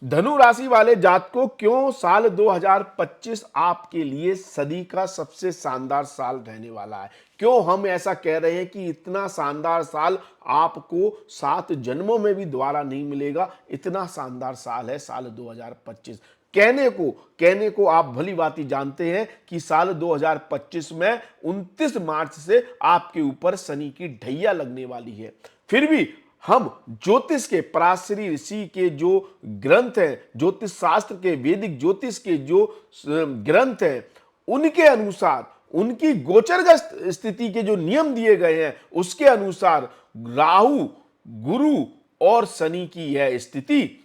धनु राशि वाले जातकों, क्यों साल 2025 आपके लिए सदी का सबसे शानदार साल रहने वाला है। क्यों हम ऐसा कह रहे हैं कि इतना शानदार साल आपको 7 जन्मों में भी दोबारा नहीं मिलेगा। इतना शानदार साल है साल 2025। कहने को आप भली भांति जानते हैं कि साल 2025 में 29 मार्च से आपके ऊपर शनि की ढैया लगने वाली है। फिर भी हम ज्योतिष के पराशरी ऋषि के जो ग्रंथ हैं, ज्योतिष शास्त्र के, वैदिक ज्योतिष के जो ग्रंथ हैं, उनके अनुसार, उनकी गोचरग्रस्त स्थिति के जो नियम दिए गए हैं, उसके अनुसार राहु, गुरु और शनि की यह स्थिति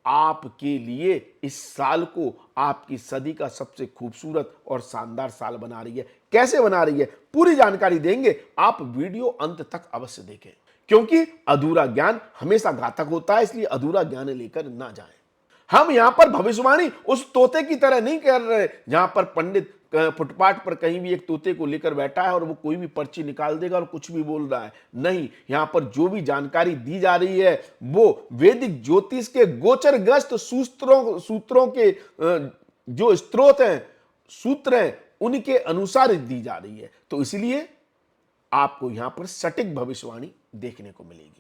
आपके लिए इस साल को आपकी सदी का सबसे खूबसूरत और शानदार साल बना रही है। कैसे बना रही है, पूरी जानकारी देंगे। आप वीडियो अंत तक अवश्य देखें, क्योंकि अधूरा ज्ञान हमेशा घातक होता है, इसलिए अधूरा ज्ञान लेकर ना जाएं। हम यहां पर भविष्यवाणी उस तोते की तरह नहीं कर रहे, जहां पर पंडित फुटपाथ पर कहीं भी एक तोते को लेकर बैठा है और वो कोई भी पर्ची निकाल देगा और कुछ भी बोल रहा है। नहीं, यहां पर जो भी जानकारी दी जा रही है वो वैदिक ज्योतिष के गोचरग्रस्त सूत्रों के जो स्रोत हैं, सूत्र हैं, उनके अनुसार दी जा रही है। तो इसलिए आपको यहां पर सटीक भविष्यवाणी देखने को मिलेगी।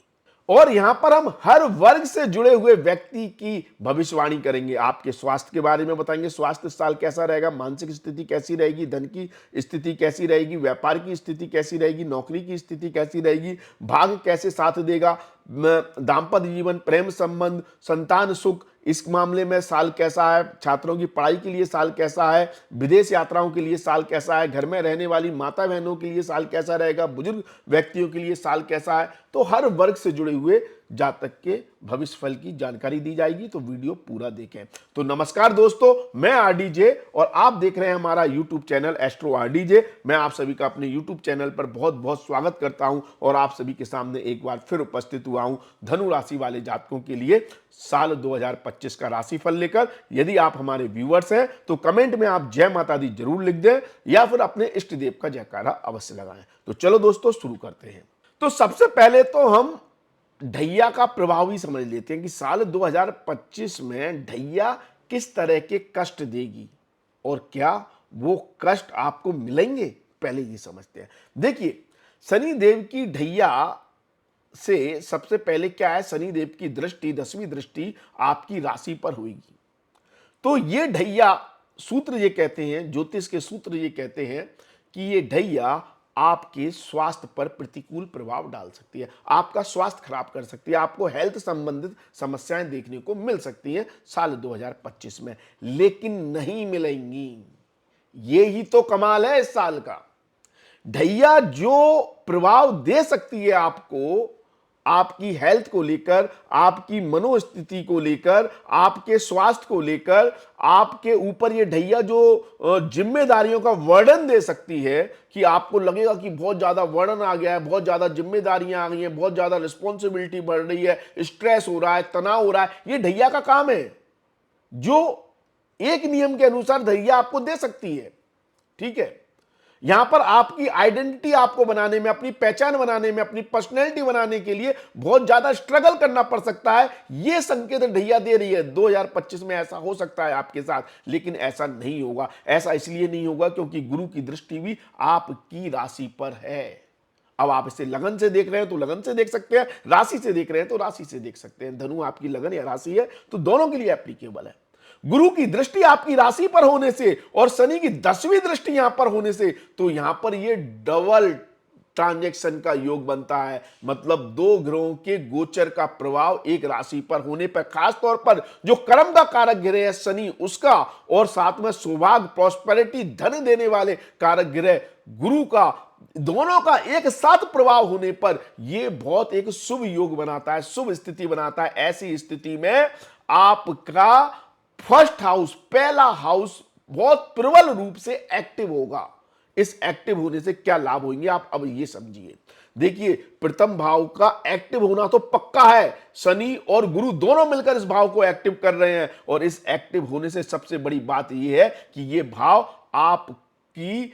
और यहां पर हम हर वर्ग से जुड़े हुए व्यक्ति की भविष्यवाणी करेंगे। आपके स्वास्थ्य के बारे में बताएंगे, स्वास्थ्य इस साल कैसा रहेगा, मानसिक स्थिति कैसी रहेगी, धन की स्थिति कैसी रहेगी, व्यापार की स्थिति कैसी रहेगी, नौकरी की स्थिति कैसी रहेगी, भाग्य कैसे साथ देगा, दाम्पत्य जीवन, प्रेम संबंध, संतान सुख, इस मामले में साल कैसा है, छात्रों की पढ़ाई के लिए साल कैसा है, विदेश यात्राओं के लिए साल कैसा है, घर में रहने वाली माता बहनों के लिए साल कैसा रहेगा, बुजुर्ग व्यक्तियों के लिए साल कैसा है। तो हर वर्ग से जुड़े हुए जातक के भविष्य फल की जानकारी दी जाएगी, तो वीडियो पूरा देखें। तो नमस्कार दोस्तों, मैं आरडीजे और आप देख रहे हैं हमारा यूट्यूब चैनल एस्ट्रो आरडीजे। मैं आप सभी का अपने यूट्यूब चैनल पर बहुत बहुत स्वागत करता हूं और आप सभी के सामने एक बार फिर उपस्थित हुआ हूं धनु राशि वाले जातकों के लिए साल 2025 का राशिफल लेकर। यदि आप हमारे व्यूअर्स हैं तो कमेंट में आप जय माता दी जरूर लिख दें या फिर अपने इष्ट देव का जयकारा अवश्य लगाएं। तो चलो दोस्तों शुरू करते हैं। तो सबसे पहले तो हम ढैया का प्रभाव ही समझ लेते हैं कि साल 2025 में ढैया किस तरह के कष्ट देगी और क्या वो कष्ट आपको मिलेंगे, पहले ये समझते हैं। देखिए, शनि देव की ढैया से सबसे पहले क्या है, शनि देव की दृष्टि, 10वीं दृष्टि आपकी राशि पर होगी। तो ये ढैया, सूत्र ये कहते हैं, ज्योतिष के सूत्र ये कहते हैं कि ये ढैया आपके स्वास्थ्य पर प्रतिकूल प्रभाव डाल सकती है, आपका स्वास्थ्य खराब कर सकती है, आपको हेल्थ संबंधित समस्याएं देखने को मिल सकती हैं साल 2025 में, लेकिन नहीं मिलेंगी। ये ही तो कमाल है इस साल का। ढैया जो प्रभाव दे सकती है आपको, आपकी हेल्थ को लेकर, आपकी मनोस्थिति को लेकर, आपके स्वास्थ्य को लेकर, आपके ऊपर ये ढैया जो जिम्मेदारियों का वर्णन दे सकती है कि आपको लगेगा कि बहुत ज्यादा वर्णन आ गया है, बहुत ज्यादा जिम्मेदारियां आ गई हैं, बहुत ज्यादा रिस्पॉन्सिबिलिटी बढ़ रही है, स्ट्रेस हो रहा है, तनाव हो रहा है। ये ढैया का काम है जो एक नियम के अनुसार ढैया आपको दे सकती है। ठीक है, यहां पर आपकी आइडेंटिटी आपको बनाने में, अपनी पहचान बनाने में, अपनी पर्सनैलिटी बनाने के लिए बहुत ज्यादा स्ट्रगल करना पड़ सकता है। यह संकेत ढैया दे रही है 2025 में ऐसा हो सकता है आपके साथ, लेकिन ऐसा नहीं होगा। ऐसा इसलिए नहीं होगा क्योंकि गुरु की दृष्टि भी आपकी राशि पर है। अब आप इसे लगन से देख रहे हैं तो लगन से देख सकते हैं, राशि से देख रहे हैं तो राशि से देख सकते हैं। धनु आपकी लगन या राशि है तो दोनों के लिए एप्लीकेबल है। गुरु की दृष्टि आपकी राशि पर होने से और शनि की 10वीं दृष्टि यहां पर होने से, तो यहां पर यह डबल ट्रांजैक्शन का योग बनता है। मतलब दो ग्रहों के गोचर का प्रभाव एक राशि पर होने पर, खास तौर पर जो कर्म का कारक ग्रह है शनि, उसका, और साथ में सौभाग्य, प्रॉस्पेरिटी, धन देने वाले कारक ग्रह गुरु का, दोनों का एक साथ प्रभाव होने पर यह बहुत एक शुभ योग बनाता है, शुभ स्थिति बनाता है। ऐसी स्थिति में आपका फर्स्ट हाउस, पहला हाउस बहुत प्रबल रूप से एक्टिव होगा। इस एक्टिव होने से क्या लाभ होंगे आप अब ये समझिए। देखिए, प्रथम भाव का एक्टिव होना तो पक्का है, शनि और गुरु दोनों मिलकर इस भाव को एक्टिव कर रहे हैं, और इस एक्टिव होने से सबसे बड़ी बात यह है कि यह भाव आपकी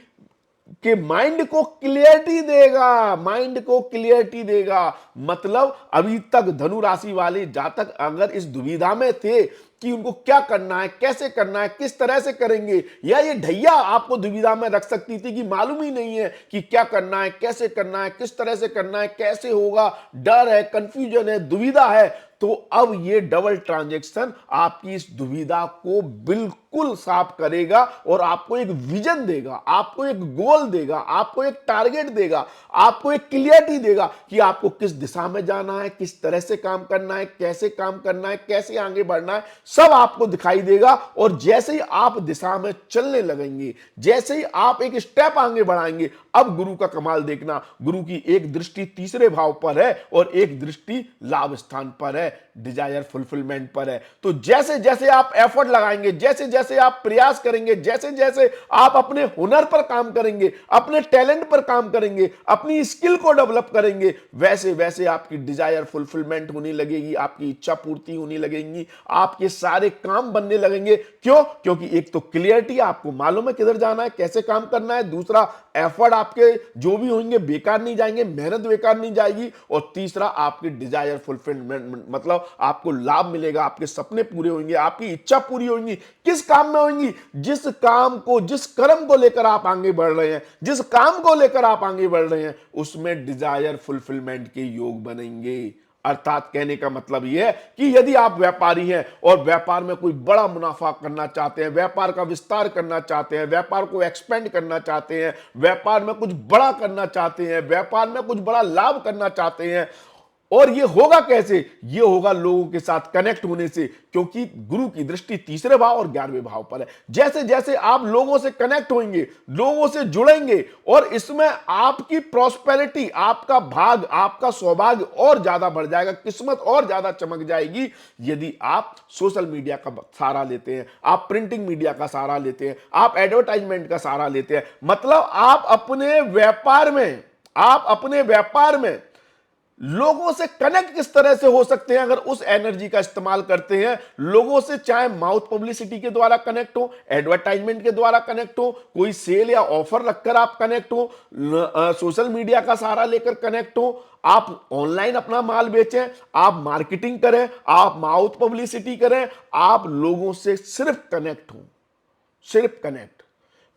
कि माइंड को क्लियरिटी देगा, माइंड को क्लियरिटी देगा। मतलब अभी तक धनु राशि वाले जातक अगर इस दुविधा में थे कि उनको क्या करना है, कैसे करना है, किस तरह से करेंगे, या ये ढैया आपको दुविधा में रख सकती थी कि मालूम ही नहीं है कि क्या करना है, कैसे करना है, किस तरह से करना है, कैसे होगा, डर है, कंफ्यूजन है, दुविधा है, तो अब ये डबल ट्रांजैक्शन आपकी इस दुविधा को बिल्कुल साफ करेगा और आपको एक विजन देगा, आपको एक गोल देगा, आपको एक टारगेट देगा, आपको एक क्लियरिटी देगा कि आपको किस दिशा में जाना है, किस तरह से काम करना है, कैसे काम करना है, कैसे आगे बढ़ना है, सब आपको दिखाई देगा। और जैसे ही आप दिशा में चलने लगेंगे, जैसे ही आप एक स्टेप आगे बढ़ाएंगे, अब गुरु का कमाल देखना, गुरु की एक दृष्टि तीसरे भाव पर है और एक दृष्टि लाभ स्थान पर है, डिजायर फुलफिलमेंट पर है। तो जैसे जैसे आप एफर्ट लगाएंगे, जैसे जैसे आप प्रयास करेंगे, जैसे जैसे आप अपने हुनर पर काम करेंगे, अपने टैलेंट पर काम करेंगे, अपनी स्किल को डेवलप करेंगे, वैसे वैसे आपकी डिजायर फुलफिलमेंट होने लगेगी, आपकी इच्छा पूर्ति होने लगेगी, आपके सारे काम बनने लगेंगे। क्यों? क्योंकि एक तो क्लियरिटी, आपको मालूम है किधर जाना है, कैसे काम करना है। दूसरा, एफर्ट आपके जो भी होंगे बेकार नहीं जाएंगे, मेहनत बेकार नहीं जाएगी। और तीसरा, आपकी डिजायर फुलफिलमेंट, मतलब आपको लाभ मिलेगा, आपके सपने पूरे होंगे, आपकी इच्छा पूरी होंगी। किस काम में होंगी? जिस काम को, जिस कर्म को लेकर आप आगे बढ़ रहे हैं, जिस काम को लेकर आप आगे बढ़ रहे हैं, उसमें डिजायर फुलफिलमेंट के योग बनेंगे। अर्थात कहने का मतलब यह है कि यदि आप व्यापारी हैं और व्यापार में कोई बड़ा मुनाफा करना चाहते हैं, व्यापार का विस्तार करना चाहते हैं, व्यापार को एक्सपेंड करना चाहते हैं, व्यापार में कुछ बड़ा करना चाहते हैं, व्यापार में कुछ बड़ा लाभ करना चाहते हैं, और ये होगा कैसे? ये होगा लोगों के साथ कनेक्ट होने से, क्योंकि गुरु की दृष्टि तीसरे भाव और 11वें भाव पर है। जैसे जैसे आप लोगों से कनेक्ट होंगे, लोगों से जुड़ेंगे, और इसमें आपकी प्रॉस्पेरिटी, आपका भाग, आपका सौभाग्य और ज्यादा बढ़ जाएगा, किस्मत और ज्यादा चमक जाएगी। यदि आप सोशल मीडिया का सहारा लेते हैं, आप प्रिंटिंग मीडिया का सहारा लेते हैं, आप एडवर्टाइजमेंट का सहारा लेते हैं, मतलब आप अपने व्यापार में लोगों से कनेक्ट किस तरह से हो सकते हैं अगर उस एनर्जी का इस्तेमाल करते हैं। लोगों से चाहे माउथ पब्लिसिटी के द्वारा कनेक्ट हो, एडवर्टाइजमेंट के द्वारा कनेक्ट हो, कोई सेल या ऑफर रखकर आप कनेक्ट हो, सोशल मीडिया का सहारा लेकर कनेक्ट हो, आप ऑनलाइन अपना माल बेचें, आप मार्केटिंग करें, आप माउथ पब्लिसिटी करें, आप लोगों से सिर्फ कनेक्ट हो, सिर्फ कनेक्ट।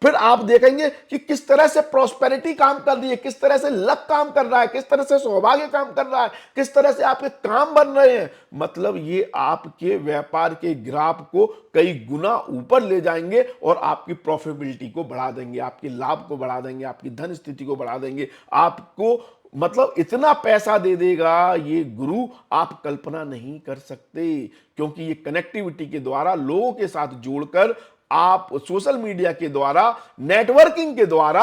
फिर आप देखेंगे कि किस तरह से प्रॉस्पेरिटी काम कर रही है, किस तरह से लक काम कर रहा है, किस तरह से सौभाग्य काम कर रहा है, किस तरह से आपके काम बन रहे हैं। मतलब ये आपके व्यापार के ग्राफ को कई गुना ऊपर ले जाएंगे और आपकी प्रॉफिटेबिलिटी को बढ़ा देंगे, आपके लाभ को बढ़ा देंगे, आपकी धन स्थिति को बढ़ा देंगे। आपको मतलब इतना पैसा दे देगा ये गुरु, आप कल्पना नहीं कर सकते, क्योंकि ये कनेक्टिविटी के द्वारा लोगों के साथ जोड़कर, आप सोशल मीडिया के द्वारा, नेटवर्किंग के द्वारा,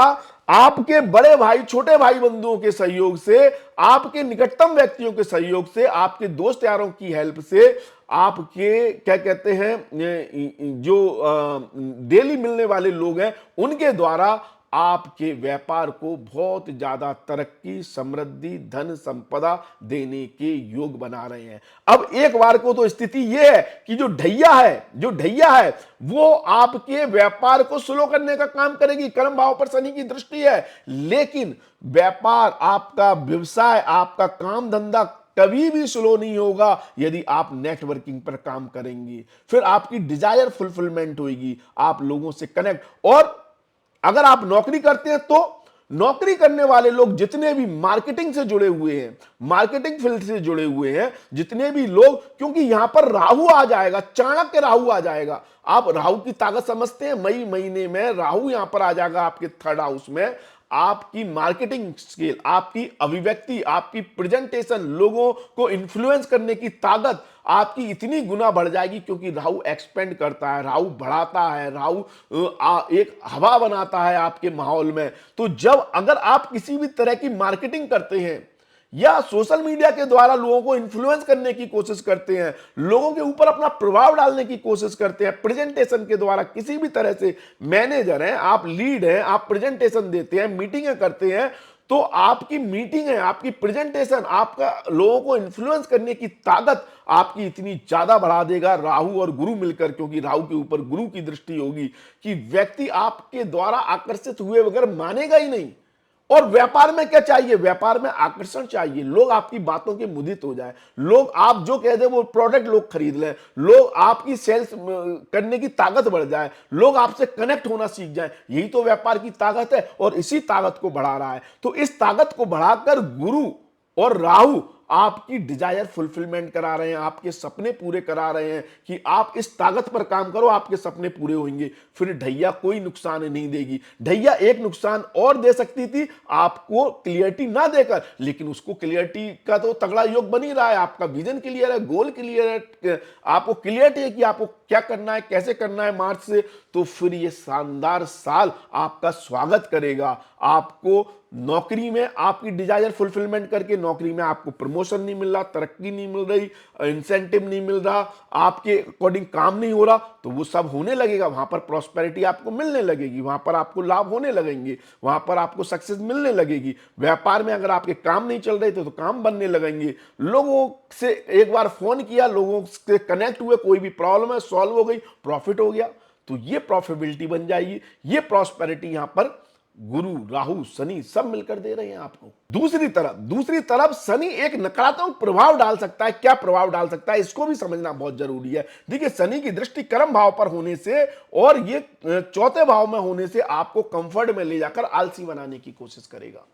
आपके बड़े भाई, छोटे भाई बंधुओं के सहयोग से, आपके निकटतम व्यक्तियों के सहयोग से, आपके दोस्त यारों की हेल्प से, आपके क्या कहते हैं जो डेली मिलने वाले लोग हैं उनके द्वारा आपके व्यापार को बहुत ज्यादा तरक्की, समृद्धि, धन संपदा देने के योग बना रहे हैं। अब एक बार को तो स्थिति यह है कि जो ढैया है वो आपके व्यापार को स्लो करने का काम करेगी, कर्म भाव पर शनि की दृष्टि है। लेकिन व्यापार, आपका व्यवसाय, आपका काम धंधा कभी भी स्लो नहीं होगा यदि आप नेटवर्किंग पर काम करेंगे। फिर आपकी डिजायर फुलफिलमेंट होगी, आप लोगों से कनेक्ट। और अगर आप नौकरी करते हैं तो नौकरी करने वाले लोग जितने भी मार्केटिंग से जुड़े हुए हैं, मार्केटिंग फील्ड से जुड़े हुए हैं, जितने भी लोग, क्योंकि यहां पर राहु आ जाएगा, चाणक्य राहु आ जाएगा। आप राहु की ताकत समझते हैं, मई महीने में राहु यहां पर आ जाएगा आपके 3rd हाउस में। आपकी मार्केटिंग स्किल, आपकी अभिव्यक्ति, आपकी प्रेजेंटेशन, लोगों को इन्फ्लुएंस करने की ताकत आपकी इतनी गुना बढ़ जाएगी, क्योंकि राहु एक्सपेंड करता है, राहु बढ़ाता है, राहु एक हवा बनाता है आपके माहौल में। तो जब अगर आप किसी भी तरह की मार्केटिंग करते हैं या सोशल मीडिया के द्वारा लोगों को इन्फ्लुएंस करने की कोशिश करते हैं, लोगों के ऊपर अपना प्रभाव डालने की कोशिश करते हैं, प्रेजेंटेशन के द्वारा किसी भी तरह से, मैनेजर हैं आप, लीड हैं आप, प्रेजेंटेशन देते हैं, मीटिंगें करते हैं, तो आपकी मीटिंग है, आपकी प्रेजेंटेशन, आपका लोगों को इन्फ्लुएंस करने की ताकत आपकी इतनी ज्यादा बढ़ा देगा राहु और गुरु मिलकर, क्योंकि राहु के ऊपर गुरु की दृष्टि होगी, कि व्यक्ति आपके द्वारा आकर्षित हुए बगैर मानेगा ही नहीं। और व्यापार में क्या चाहिए? व्यापार में आकर्षण चाहिए, लोग आपकी बातों के मुदित हो जाए, लोग आप जो कह दे वो प्रोडक्ट लोग खरीद लें, लोग आपकी सेल्स करने की ताकत बढ़ जाए, लोग आपसे कनेक्ट होना सीख जाए। यही तो व्यापार की ताकत है, और इसी ताकत को बढ़ा रहा है। तो इस ताकत को बढ़ाकर गुरु और राहु आपकी डिजायर फुलफिलमेंट करा रहे हैं, आपके सपने पूरे करा रहे हैं, कि आप इस ताकत पर काम करो, आपके सपने पूरे होंगे। फिर ढैया कोई नुकसान नहीं देगी। ढैया एक नुकसान और दे सकती थी, आपको क्लियरिटी ना देकर, लेकिन उसको क्लियरिटी का तो तगड़ा योग बन ही रहा है। आपका विजन क्लियर है, गोल क्लियर है, आपको क्लियरिटी है कि आपको क्या करना है, कैसे करना है मार्च से। तो फिर ये शानदार साल आपका स्वागत करेगा। आपको नौकरी में आपकी डिजायर फुलफिलमेंट करके, नौकरी में आपको प्रमोशन नहीं मिल रहा, तरक्की नहीं मिल रही, इंसेंटिव नहीं मिल रहा, आपके अकॉर्डिंग काम नहीं हो रहा, तो वो सब होने लगेगा। वहां पर प्रॉस्पेरिटी आपको मिलने लगेगी, वहां पर आपको लाभ होने लगेंगे, वहां पर आपको सक्सेस मिलने लगेगी। व्यापार में अगर आपके काम नहीं चल रहे थे तो काम बनने लगेंगे। लोगों से एक बार फोन किया, लोगों से कनेक्ट हुए, कोई भी प्रॉब्लम है सॉल्व हो गई, प्रॉफिट हो गया। तो ये प्रॉफिटेबिलिटी बन जाएगी, ये प्रॉस्पेरिटी यहां पर गुरु राहु शनि सब मिलकर दे रहे हैं आपको। दूसरी तरफ शनि एक नकारात्मक प्रभाव डाल सकता है। क्या प्रभाव डाल सकता है, इसको भी समझना बहुत जरूरी है। देखिए, शनि की दृष्टि कर्म भाव पर होने से और ये चौथे भाव में होने से आपको कंफर्ट में ले जाकर आलसी बनाने की कोशिश करेगा।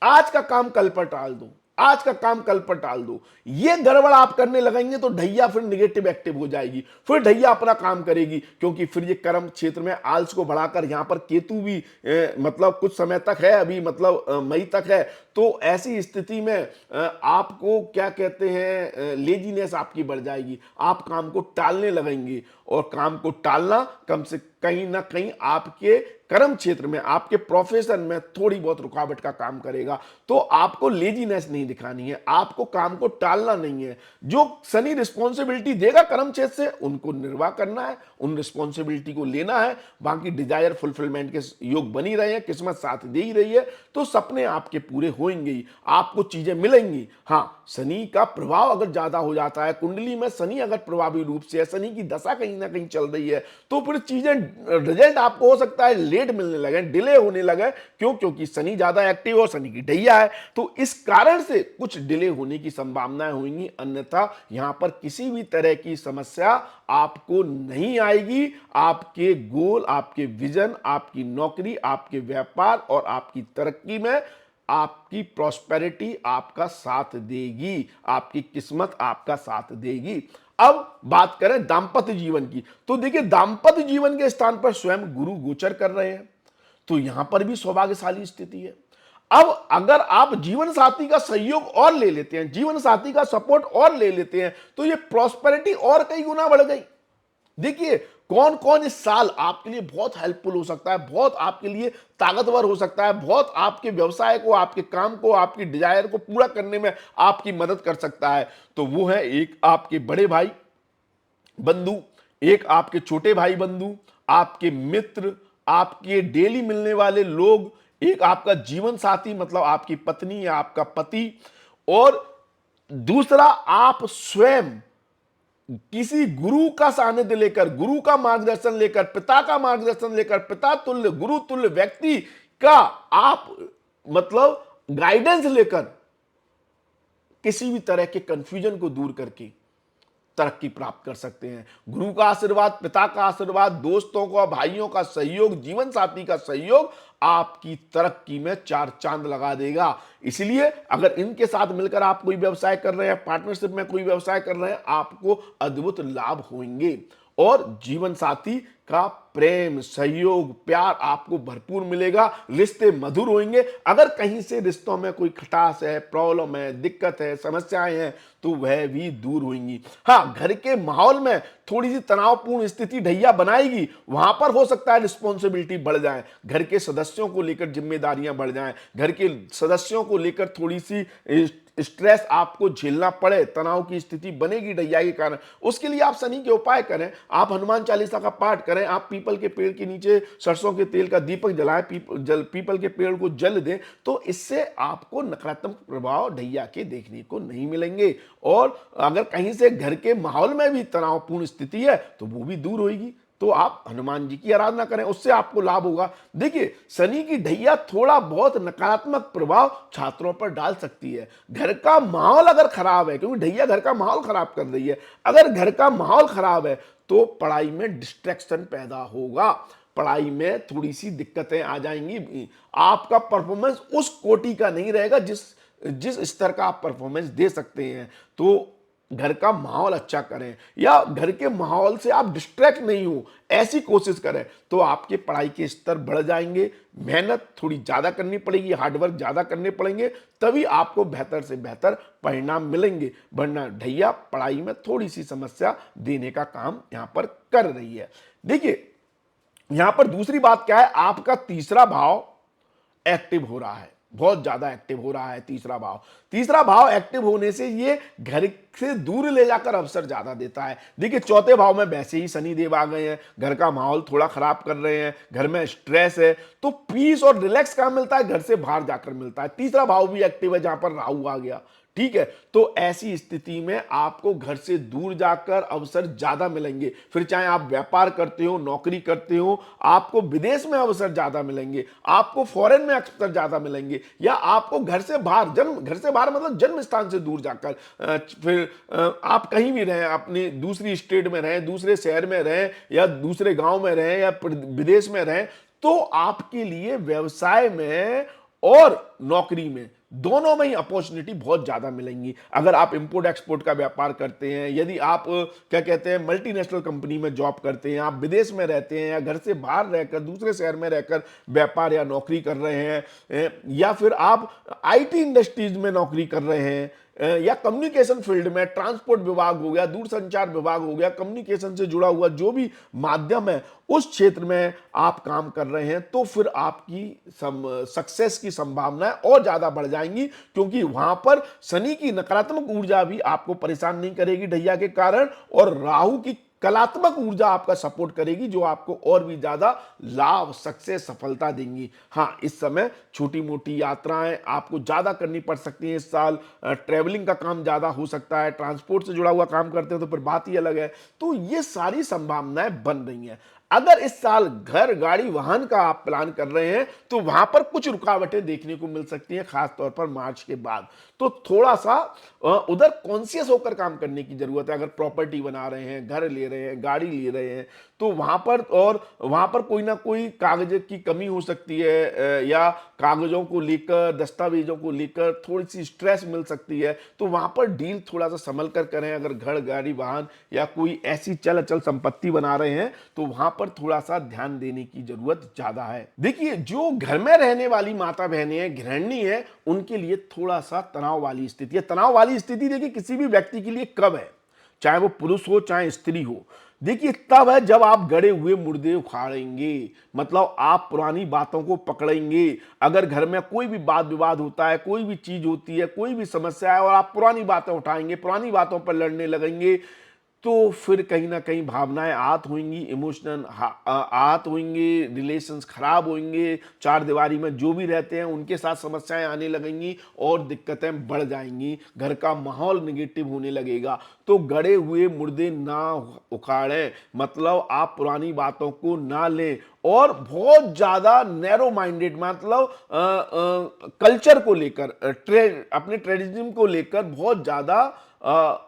आज का काम कल पर टाल दो, आज का काम कल पर टाल दो, ये गड़बड़ आप करने लगेंगे तो ढैया फिर निगेटिव एक्टिव हो जाएगी, फिर ढैया अपना काम करेगी। क्योंकि फिर ये कर्म क्षेत्र में आलस को बढ़ाकर, यहां पर केतु भी मतलब कुछ समय तक है, अभी मतलब मई तक है। तो ऐसी स्थिति में आपको क्या कहते हैं, लेजीनेस आपकी बढ़ जाएगी, आप काम को टालने लगेंगे। और काम को टालना कम से कहीं ना कहीं आपके कर्म क्षेत्र में, आपके प्रोफेशन में थोड़ी बहुत रुकावट का काम करेगा। तो आपको लेजीनेस नहीं दिखानी है, आपको काम को टालना नहीं है। जो शनि रिस्पॉन्सिबिलिटी देगा कर्म क्षेत्र से, उनको निर्वाह करना है, उन रिस्पॉन्सिबिलिटी को लेना है। बाकी डिजायर फुलफिलमेंट के योग बनी रहे हैं, किस्मत साथ दे ही रही है, तो सपने आपके पूरे होंगे ही, आपको चीजें मिलेंगी। हाँ, शनि का प्रभाव अगर ज्यादा हो जाता है, कुंडली में शनि अगर प्रभावी रूप से है, शनि की दशा कहीं ना कहीं चल रही है, तो फिर चीजें रिजल्ट आपको हो सकता है लेट मिलने लगे, डिले होने लगे। क्यों? क्योंकि शनि ज्यादा एक्टिव और शनि की ढैया है, तो इस कारण से कुछ डिले होने की संभावनाएं होंगी। अन्यथा यहां पर किसी भी तरह की समस्या आपको नहीं आएगी। आपके गोल, आपके विजन, आपकी नौकरी, आपके व्यापार और आपकी तरक्की में आपकी प्रॉस्पेरिटी आपका साथ देगी, आपकी किस्मत आपका साथ देगी। अब बात करें दांपत्य जीवन की, तो देखिए, दांपत्य जीवन के स्थान पर स्वयं गुरु गोचर कर रहे हैं, तो यहां पर भी सौभाग्यशाली स्थिति है। अब अगर आप जीवन साथी का सहयोग और ले लेते हैं, जीवन साथी का सपोर्ट और ले लेते हैं, तो ये प्रॉस्पेरिटी और कई गुना बढ़ गई। देखिए, कौन कौन इस साल आपके लिए बहुत हेल्पफुल हो सकता है, बहुत आपके लिए ताकतवर हो सकता है, बहुत आपके व्यवसाय को, आपके काम को, आपकी डिजायर को पूरा करने में आपकी मदद कर सकता है। तो वो है एक आपके बड़े भाई बंधु, एक आपके छोटे भाई बंधु, आपके मित्र, आपके डेली मिलने वाले लोग, एक आपका जीवन साथी मतलब आपकी पत्नी या आपका पति, और दूसरा आप स्वयं किसी गुरु का सानिध्य लेकर, गुरु का मार्गदर्शन लेकर, पिता का मार्गदर्शन लेकर, पिता तुल्य, गुरु तुल्य व्यक्ति का आप मतलब गाइडेंस लेकर किसी भी तरह के कंफ्यूजन को दूर करके तरक्की प्राप्त कर सकते हैं। गुरु का आशीर्वाद, पिता का आशीर्वाद, दोस्तों का, भाइयों का सहयोग, जीवन साथी का सहयोग आपकी तरक्की में चार चांद लगा देगा। इसलिए अगर इनके साथ मिलकर आप कोई व्यवसाय कर रहे हैं, पार्टनरशिप में कोई व्यवसाय कर रहे हैं, आपको अद्भुत लाभ होंगे। और जीवन साथी का प्रेम, सहयोग, प्यार आपको भरपूर मिलेगा, रिश्ते मधुर होंगे। अगर कहीं से रिश्तों में कोई खटास है, प्रॉब्लम है, दिक्कत है, समस्याएं हैं, तो वह भी दूर होंगी। हाँ, घर के माहौल में थोड़ी सी तनावपूर्ण स्थिति ढैया बनाएगी, वहां पर हो सकता है रिस्पॉन्सिबिलिटी बढ़ जाए, घर के सदस्यों को लेकर जिम्मेदारियां बढ़ जाएं, घर के सदस्यों को लेकर थोड़ी सी स्ट्रेस आपको झेलना पड़े, तनाव की स्थिति बनेगी ढैया के कारण, उसके लिए आप शनि के उपाय करें। आप हनुमान चालीसा का पाठ करें, आप पीपल के पेड़ के नीचे सरसों के तेल का दीपक जलाएं, पीपल के पेड़ को जल दें, तो इससे आपको नकारात्मक प्रभाव ढैया के देखने को नहीं मिलेंगे। और अगर कहीं से घर के माहौल में भी तनावपूर्ण स्थिति है तो वो भी दूर होगी। तो आप हनुमान जी की आराधना करें, उससे आपको लाभ होगा। देखिए, शनि की ढैया थोड़ा बहुत नकारात्मक प्रभाव छात्रों पर डाल सकती है। घर का माहौल अगर खराब है, क्योंकि ढैया घर का माहौल खराब कर रही है, अगर घर का माहौल खराब है तो पढ़ाई में डिस्ट्रैक्शन पैदा होगा, पढ़ाई में थोड़ी सी दिक्कतें आ जाएंगी, आपका परफॉर्मेंस उस कोटि का नहीं रहेगा जिस जिस स्तर का आप परफॉर्मेंस दे सकते हैं। तो घर का माहौल अच्छा करें, या घर के माहौल से आप डिस्ट्रैक्ट नहीं हो ऐसी कोशिश करें, तो आपके पढ़ाई के स्तर बढ़ जाएंगे। मेहनत थोड़ी ज्यादा करनी पड़ेगी, हार्डवर्क ज्यादा करने पड़ेंगे, तभी आपको बेहतर से बेहतर परिणाम मिलेंगे। वरना ढैया पढ़ाई में थोड़ी सी समस्या देने का काम यहां पर कर रही है। देखिए, यहां पर दूसरी बात क्या है, आपका तीसरा भाव एक्टिव हो रहा है, बहुत ज्यादा एक्टिव हो रहा है तीसरा भाव एक्टिव होने से ये घर से दूर ले जाकर अवसर ज्यादा देता है। देखिए, चौथे भाव में वैसे ही शनि देव आ गए हैं, घर का माहौल थोड़ा खराब कर रहे हैं, घर में स्ट्रेस है, तो पीस और रिलैक्स कहां मिलता है, घर से बाहर जाकर मिलता है। तीसरा भाव भी एक्टिव है जहां पर राहु आ गया, ठीक है। तो ऐसी स्थिति में आपको घर से दूर जाकर अवसर ज्यादा मिलेंगे। फिर चाहे आप व्यापार करते हो, नौकरी करते हो, आपको विदेश में अवसर ज्यादा मिलेंगे, आपको फॉरेन में अवसर ज्यादा मिलेंगे, या आपको घर से बाहर घर से बाहर मतलब जन्म स्थान से दूर जाकर फिर आप कहीं भी रहें, अपनी दूसरी स्टेट में रहें, दूसरे शहर में रहें, या दूसरे गांव में रहें, या विदेश में रहें, तो आपके लिए व्यवसाय में और नौकरी में दोनों में ही अपॉर्चुनिटी बहुत ज्यादा मिलेंगी। अगर आप इंपोर्ट एक्सपोर्ट का व्यापार करते हैं, यदि आप क्या कहते हैं मल्टीनेशनल कंपनी में जॉब करते हैं, आप विदेश में रहते हैं, या घर से बाहर रहकर दूसरे शहर में रहकर व्यापार या नौकरी कर रहे हैं, या फिर आप आईटी इंडस्ट्रीज में नौकरी कर रहे हैं, या कम्युनिकेशन फील्ड में, ट्रांसपोर्ट विभाग हो गया, दूरसंचार विभाग हो गया, कम्युनिकेशन से जुड़ा हुआ जो भी माध्यम है उस क्षेत्र में आप काम कर रहे हैं, तो फिर आपकी सक्सेस की संभावनाएं और ज्यादा बढ़ जाएंगी, क्योंकि वहां पर शनि की नकारात्मक ऊर्जा भी आपको परेशान नहीं करेगी ढैया के कारण, और राहु की कलात्मक ऊर्जा आपका सपोर्ट करेगी, जो आपको और भी ज्यादा लाभ, सक्सेस, सफलता देंगी। हाँ, इस समय छोटी मोटी यात्राएं आपको ज्यादा करनी पड़ सकती हैं इस साल, ट्रेवलिंग का काम ज्यादा हो सकता है, ट्रांसपोर्ट से जुड़ा हुआ काम करते हो तो फिर बात ही अलग है। तो ये सारी संभावनाएं बन रही हैं। अगर इस साल घर, गाड़ी, वाहन का आप प्लान कर रहे हैं तो वहां पर कुछ रुकावटें देखने को मिल सकती हैं, खासतौर पर मार्च के बाद। तो थोड़ा सा उधर कॉन्शियस होकर काम करने की जरूरत है। अगर प्रॉपर्टी बना रहे हैं, घर ले रहे हैं, गाड़ी ले रहे हैं, तो वहां पर कोई ना कोई कागज की कमी हो सकती है, या कागजों को लेकर, दस्तावेजों को लेकर थोड़ी सी स्ट्रेस मिल सकती है। तो वहां पर डील थोड़ा सा संभल कर करें। अगर घर, गाड़ी, वाहन या कोई ऐसी चल अचल संपत्ति बना रहे हैं तो वहां पर थोड़ा सा ध्यान देने की जरूरत ज्यादा है। देखिए, जो घर में रहने वाली माता बहनें हैं, गृहिणी है, उनके लिए थोड़ा सा तनाव वाली स्थिति है। तनाव वाली स्थिति देखिए किसी भी व्यक्ति के लिए कब है, चाहे वो पुरुष हो चाहे स्त्री हो। देखिए, तब है जब आप गड़े हुए मुर्दे उखाड़ेंगे, मतलब आप पुरानी बातों को पकड़ेंगे। अगर घर में कोई भी वाद विवाद होता है, कोई भी चीज होती है, कोई भी समस्या है, और आप पुरानी बातें उठाएंगे, पुरानी बातों पर लड़ने लगेंगे, तो फिर कहीं ना कहीं भावनाएं आहत होंगी, इमोशनल आहत होंगे, रिलेशंस खराब होंगे, चार दीवारी में जो भी रहते हैं उनके साथ समस्याएं आने लगेंगी और दिक्कतें बढ़ जाएंगी, घर का माहौल निगेटिव होने लगेगा। तो गड़े हुए मुर्दे ना उखाड़ें, मतलब आप पुरानी बातों को ना लें, और बहुत ज्यादा नैरो माइंडेड, मतलब कल्चर को लेकर, अपने ट्रेडिज्म को लेकर बहुत ज्यादा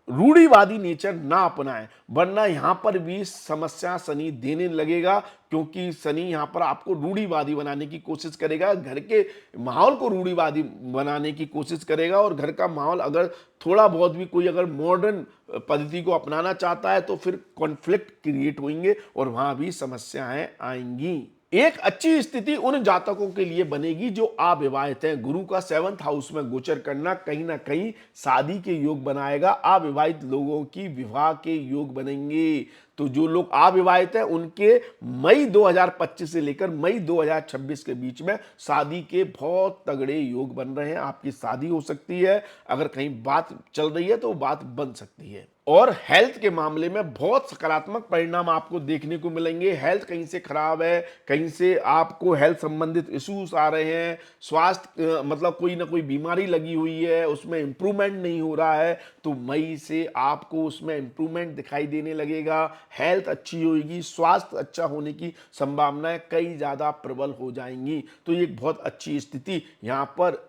रूढ़िवादी नेचर ना अपनाएं, वरना यहां पर भी समस्या शनि देने लगेगा। क्योंकि शनि यहां पर आपको रूढ़िवादी बनाने की कोशिश करेगा, घर के माहौल को रूढ़िवादी बनाने की कोशिश करेगा। और घर का माहौल अगर थोड़ा बहुत भी कोई अगर मॉडर्न पद्धति को अपनाना चाहता है तो फिर कॉन्फ्लिक्ट क्रिएट होंगे और वहां भी समस्याएं आएंगी। एक अच्छी स्थिति उन जातकों के लिए बनेगी जो अविवाहित हैं। गुरु का 7th हाउस में गोचर करना कहीं ना कहीं शादी के योग बनाएगा, अविवाहित लोगों की विवाह के योग बनेंगे। तो जो लोग अविवाहित हैं उनके मई 2025 से लेकर मई 2026 के बीच में शादी के बहुत तगड़े योग बन रहे हैं। आपकी शादी हो सकती है, अगर कहीं बात चल रही है तो बात बन सकती है। और हेल्थ के मामले में बहुत सकारात्मक परिणाम आपको देखने को मिलेंगे। हेल्थ कहीं से खराब है, कहीं से आपको हेल्थ संबंधित इश्यूज आ रहे हैं, स्वास्थ्य मतलब कोई ना कोई बीमारी लगी हुई है, उसमें इंप्रूवमेंट नहीं हो रहा है, तो मई से आपको उसमें इंप्रूवमेंट दिखाई देने लगेगा। हेल्थ अच्छी होगी, स्वास्थ्य अच्छा होने की संभावनाएं कई ज्यादा प्रबल हो जाएंगी। तो ये एक बहुत अच्छी स्थिति यहाँ पर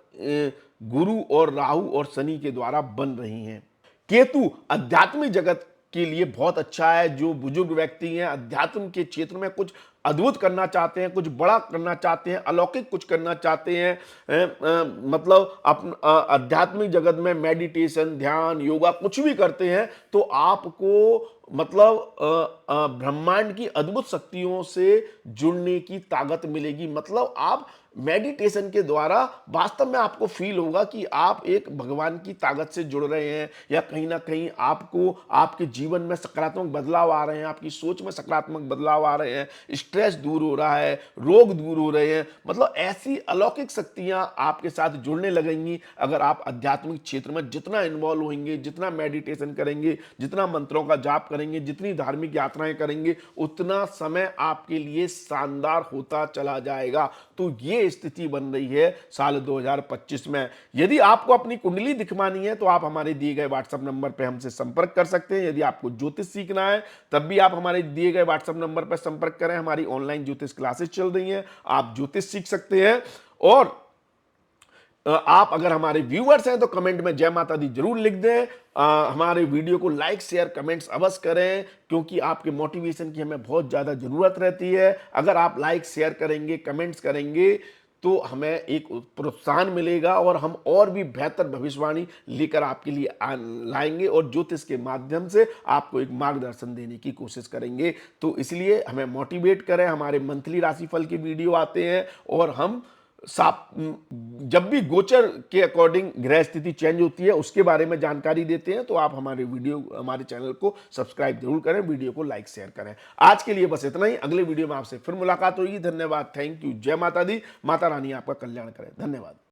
गुरु और राहु और शनि के द्वारा बन रही है। केतु आध्यात्मिक जगत के लिए बहुत अच्छा है। जो बुजुर्ग व्यक्ति हैं, अध्यात्म के क्षेत्र में कुछ अद्भुत करना चाहते हैं, कुछ बड़ा करना चाहते हैं, अलौकिक कुछ करना चाहते हैं, मतलब आध्यात्मिक जगत में मेडिटेशन, ध्यान, योगा कुछ भी करते हैं, तो आपको मतलब ब्रह्मांड की अद्भुत शक्तियों से जुड़ने की ताकत मिलेगी। मतलब आप मेडिटेशन के द्वारा वास्तव में आपको फील होगा कि आप एक भगवान की ताकत से जुड़ रहे हैं, या कहीं ना कहीं आपको आपके जीवन में सकारात्मक बदलाव आ रहे हैं, आपकी सोच में सकारात्मक बदलाव आ रहे हैं, स्ट्रेस दूर हो रहा है, रोग दूर हो रहे हैं। मतलब ऐसी अलौकिक शक्तियां आपके साथ जुड़ने लगेंगी अगर आप आध्यात्मिक क्षेत्र में जितना इन्वॉल्व होंगे, जितना मेडिटेशन करेंगे, जितना मंत्रों का जाप करेंगे, जितनी धार्मिक यात्राएं करेंगे, उतना समय आपके लिए शानदार होता चला जाएगा। तो ये स्थिति बन रही है साल 2025 में। यदि आपको अपनी कुंडली दिखवानी है तो आप हमारे दिए गए व्हाट्सएप नंबर पर हमसे संपर्क कर सकते हैं। यदि आपको ज्योतिष सीखना है तब भी आप हमारे दिए गए व्हाट्सएप नंबर पर संपर्क करें। हमारी ऑनलाइन ज्योतिष क्लासेस चल रही हैं, आप ज्योतिष सीख सकते हैं। और आप अगर हमारे व्यूअर्स हैं तो कमेंट में जय माता दी जरूर लिख दें। हमारे वीडियो को लाइक, शेयर, कमेंट्स अवश्य करें, क्योंकि आपके मोटिवेशन की हमें बहुत ज़्यादा ज़रूरत रहती है। अगर आप लाइक, शेयर करेंगे, कमेंट्स करेंगे तो हमें एक प्रोत्साहन मिलेगा और हम और भी बेहतर भविष्यवाणी लेकर आपके लिए लाएंगे और ज्योतिष के माध्यम से आपको एक मार्गदर्शन देने की कोशिश करेंगे। तो इसलिए हमें मोटिवेट करें। हमारे मंथली राशिफल के वीडियो आते हैं और हम साप जब भी गोचर के अकॉर्डिंग ग्रह स्थिति चेंज होती है उसके बारे में जानकारी देते हैं। तो आप हमारे चैनल को सब्सक्राइब जरूर करें, वीडियो को लाइक शेयर करें। आज के लिए बस इतना ही। अगले वीडियो में आपसे फिर मुलाकात होगी। धन्यवाद, थैंक यू, जय माता दी। माता रानी आपका कल्याण करें। धन्यवाद।